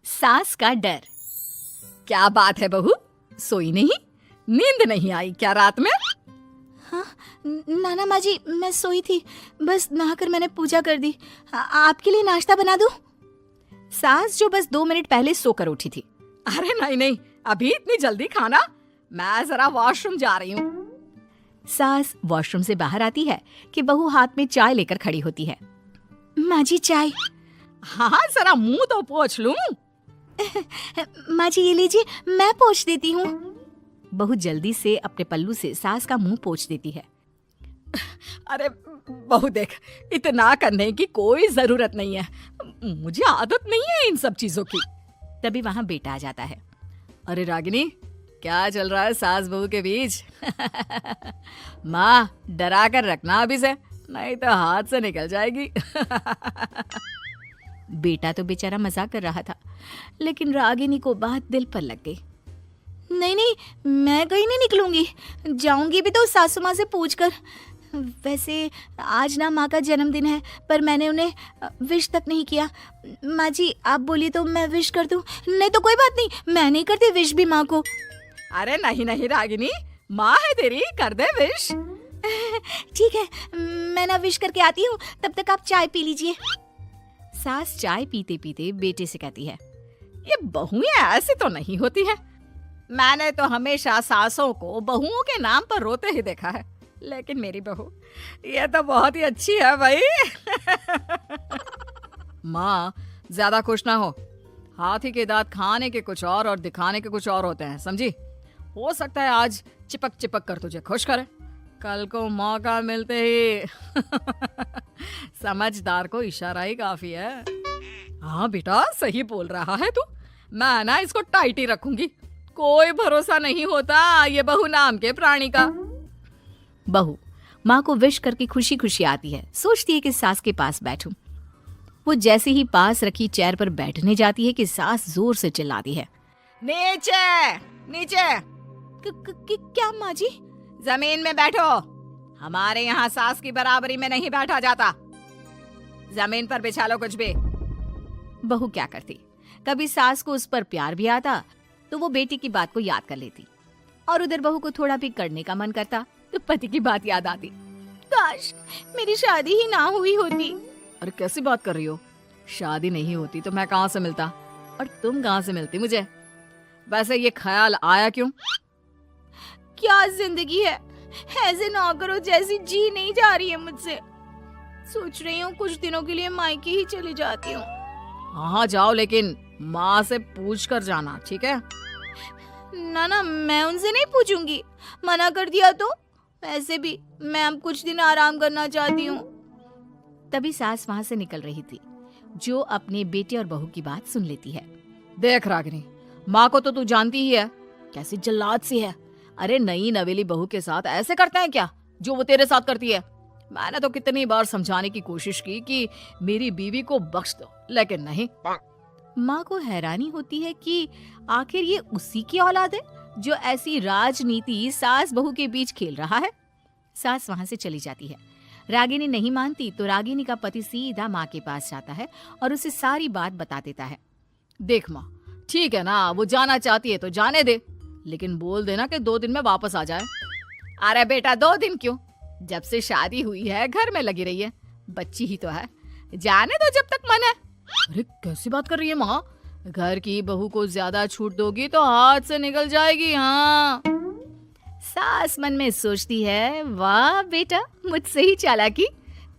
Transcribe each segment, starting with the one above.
सास का डर। क्या बात है बहू, सोई नहीं? नींद नहीं आई क्या रात में? हाँ नाना माँ जी, मैं सोई थी, बस नहाकर मैंने पूजा कर दी। आपके लिए नाश्ता बना दूं? सास जो बस 2 मिनट पहले सोकर उठी थी। अरे नहीं नहीं, अभी इतनी जल्दी खाना? मैं जरा वॉशरूम जा रही हूँ। सास वॉशरूम से बाहर आती है कि बहू हाथ में चाय लेकर खड़ी होती है। माँ जी चाय। हाँ जरा मुंह तो पोंछ लूं। माँ जी ये लीजिए, मैं पोंछ देती हूँ। बहू जल्दी से अपने पल्लू से सास का मुंह पोंछ देती है। अरे बहू देख, इतना करने की कोई जरूरत नहीं है, मुझे आदत नहीं है इन सब चीजों की। तभी वहां बेटा आ जाता है। अरे रागिनी, क्या चल रहा है सास बहू के बीच? माँ डरा कर रखना अभी से, नहीं तो हाथ से निकल जाएगी। बेटा तो बेचारा मजाक कर रहा था, लेकिन रागिनी को बात दिल पर लग गई। नहीं नहीं, मैं कहीं नहीं निकलूंगी, जाऊंगी भी तो सासू माँ से पूछकर। वैसे आज ना माँ का जन्मदिन है, पर मैंने उन्हें विश तक नहीं किया। माँ जी आप बोलिए तो मैं विश कर दूं? नहीं तो कोई बात नहीं, मैं नहीं करती विश भी माँ को। अरे नहीं नहीं रागिनी, माँ है तेरी, कर दे विश। ठीक है, मैं ना विश करके आती हूँ, तब तक आप चाय पी लीजिए। सास चाय पीते पीते बेटे से कहती है, ये बहुएं ऐसी तो नहीं होती है। मैंने तो हमेशा सासों को बहुओं के नाम पर रोते ही देखा है, लेकिन मेरी बहू ये तो बहुत ही अच्छी है भाई। माँ ज्यादा खुश ना हो, हाथी के दांत खाने के कुछ और दिखाने के कुछ और होते हैं, समझी? हो सकता है आज चिपक चिपक कर तुझे खुश करे, कल को मौका मिलते ही। समझदार को इशारा ही काफी है। हाँ बेटा सही बोल रहा है तू, मैं ना इसको टाइट ही रखूंगी, कोई भरोसा नहीं होता ये बहू नाम के प्राणी का। बहू माँ को विश करके खुशी खुशी आती है, सोचती है कि सास के पास बैठूं। वो जैसे ही पास रखी चेयर पर बैठने जाती है कि सास जोर से चिल्लाती है, नीचे नीचे। क्या माँ जी? जमीन में बैठो, हमारे यहाँ सास की बराबरी में नहीं बैठा जाता, जमीन पर बिछा लो कुछ भी। बहू क्या करती, कभी सास को उस पर प्यार भी आता तो वो बेटी की बात को याद कर लेती, और उधर बहू को थोड़ा भी करने का मन करता तो पति की बात याद आती। काश मेरी शादी ही ना हुई होती। अरे कैसी बात कर रही हो, शादी नहीं होती तो मैं कहाँ से मिलता और तुम कहाँ से मिलती मुझे? वैसे ये ख्याल आया क्यों? क्या जिंदगी है, ऐसे नौकरों जैसी जी नहीं जा रही है मुझसे। सोच रही हूँ कुछ दिनों के लिए मायके ही चली जाती हूँ। हाँ जाओ, लेकिन माँ से पूछ कर जाना, ठीक है? ना मैं उनसे नहीं पूछूंगी, मना कर दिया तो। वैसे भी मैं अब कुछ दिन आराम करना चाहती हूँ। तभी सास वहां से निकल रही थी, जो अपने बेटे और बहू की बात सुन लेती है। देख रागिनी, माँ को तो तू जानती ही है, कैसी जल्लाद सी है। अरे नई नवेली बहू के साथ ऐसे करते हैं क्या जो वो तेरे साथ करती है? मैंने तो कितनी बार समझाने की कोशिश की कि मेरी बीवी को बख्श दो, लेकिन नहीं। माँ को हैरानी होती है कि आखिर ये उसी की औलाद है जो ऐसी राजनीति सास बहू के बीच खेल रहा है। सास वहां से चली जाती है। रागिनी नहीं मानती तो रागिनी का पति सीधा माँ के पास जाता है और उसे सारी बात बता देता है। देख माँ, ठीक है ना, वो जाना चाहती है तो जाने दे, लेकिन बोल देना कि 2 दिन में वापस आ जाए। अरे बेटा 2 दिन क्यों, जब से शादी हुई है घर में लगी रही है, बच्ची ही तो है, जाने दो जब तक मन है। अरे कैसी बात कर रही है माँ, घर की बहू को ज्यादा छूट दोगी तो हाथ से निकल जाएगी। हाँ, सास मन में सोचती है, वाह बेटा मुझसे ही चालाकी,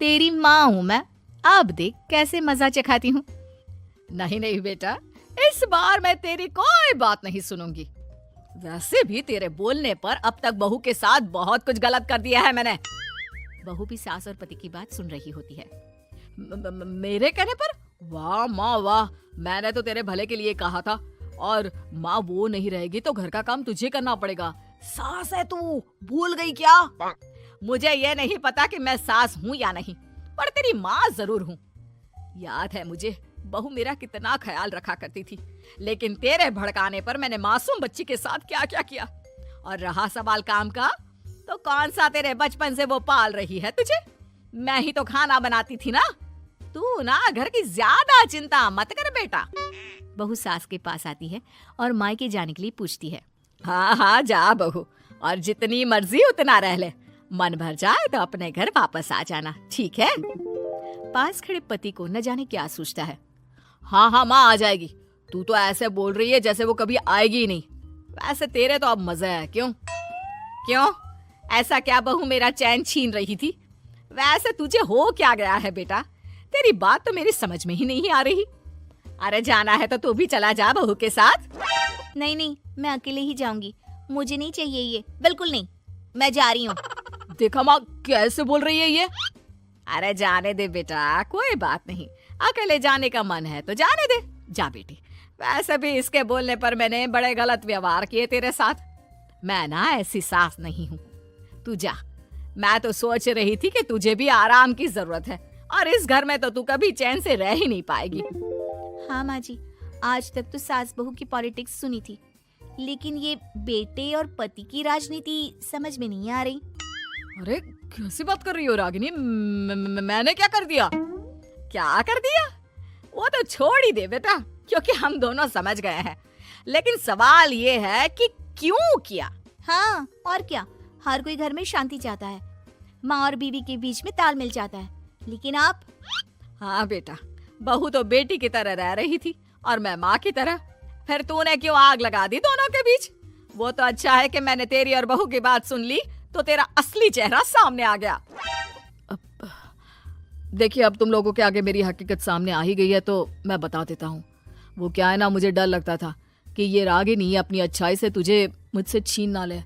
तेरी माँ हूँ मैं, अब देख कैसे मजा चखाती हूँ। नहीं नहीं बेटा, इस बार मैं तेरी कोई बात नहीं सुनूंगी। वैसे भी तेरे बोलने पर अब तक बहू के साथ बहुत कुछ गलत कर दिया है मैंने। बहू भी सास और पति की बात सुन रही होती है। मेरे कहने पर? वाह माँ वाह, मैंने तो तेरे भले के लिए कहा था, और माँ वो नहीं रहेगी तो घर का काम तुझे करना पड़ेगा। सास है तू, भूल गई क्या? मुझे ये नहीं पता कि मैं सास हूँ या नहीं, पर तेरी माँ जरूर हूँ। याद है मुझे बहू मेरा कितना ख्याल रखा करती थी, लेकिन तेरे भड़काने पर मैंने मासूम बच्ची के साथ क्या क्या किया। और रहा सवाल काम का, तो कौन सा तेरे बचपन से वो पाल रही है तुझे? मैं ही तो खाना बनाती थी ना। तू ना घर की ज्यादा चिंता मत कर बेटा। बहू सास के पास आती है और मायके जाने के लिए पूछती है। हाँ हाँ जा बहू, और जितनी मर्जी उतना रह ले, मन भर जाए तो अपने घर वापस आ जाना, ठीक है। पास खड़े पति को न जाने क्या सोचता है। हाँ हाँ माँ आ जाएगी, तू तो ऐसे बोल रही है जैसे वो कभी आएगी ही नहीं। वैसे तेरे तो अब मजे है। क्यों क्यों ऐसा क्या बहू मेरा चैन छीन रही थी? वैसे तुझे हो क्या गया है बेटा? तेरी बात तो मेरी समझ में ही नहीं आ रही। अरे जाना है तो तू भी चला जा बहू के साथ। नहीं नहीं, मैं अकेले ही जाऊंगी, मुझे नहीं चाहिए ये, बिल्कुल नहीं, मैं जा रही हूँ। देखा माँ कैसे बोल रही है ये। अरे जाने दे बेटा, कोई बात नहीं, अकेले जाने का मन है तो जाने दे, जा बेटी। वैसे भी इसके बोलने पर मैंने बड़े गलत व्यवहार किए तेरे साथ। मैं ना ऐसी सास नहीं हूँ, तू जा। मैं तो सोच रही थी कि तुझे भी आराम की जरूरत है, और इस घर में तो तू कभी चैन से रह ही नहीं पाएगी। हाँ माँ जी, आज तक तो सास बहू की पॉलिटिक्स सुनी थी, लेकिन ये बेटे और पति की राजनीति समझ में नहीं आ रही। अरे कैसी बात कर रही हो रागिनी? मैंने क्या कर दिया? क्या कर दिया वो तो छोड़ ही दे बेटा, क्योंकि हम दोनों समझ गए हैं। लेकिन सवाल ये है कि क्यों किया? हाँ और क्या, हर कोई घर में शांति चाहता है, माँ और बीवी के बीच में तालमेल चाहता है, लेकिन आप? हाँ बेटा, बहू तो बेटी की तरह रह रही थी और मैं माँ की तरह। फिर तूने क्यों आग लगा दी दोनों के बीच? वो तो अच्छा है कि मैंने तेरी और बहू की बात सुन ली तो तेरा असली चेहरा सामने आ गया। देखिए अब तुम लोगों के आगे मेरी हकीकत सामने आ ही गई है तो मैं बता देता हूँ। वो क्या है ना, मुझे डर लगता था कि ये रागिनी अपनी अच्छाई से तुझे मुझसे छीन ना ले।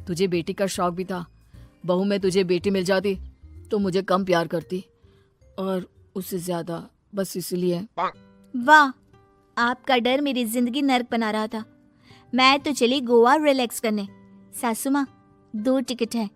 तुझे बेटी का शौक भी था, बहू में तुझे बेटी मिल जाती तो मुझे कम प्यार करती, और उससे ज्यादा, बस इसलिए। वाह, आपका डर मेरी जिंदगी नर्क बना रहा था। मैं तो चली गोवा रिलैक्स करने। सासू माँ 2 टिकट है,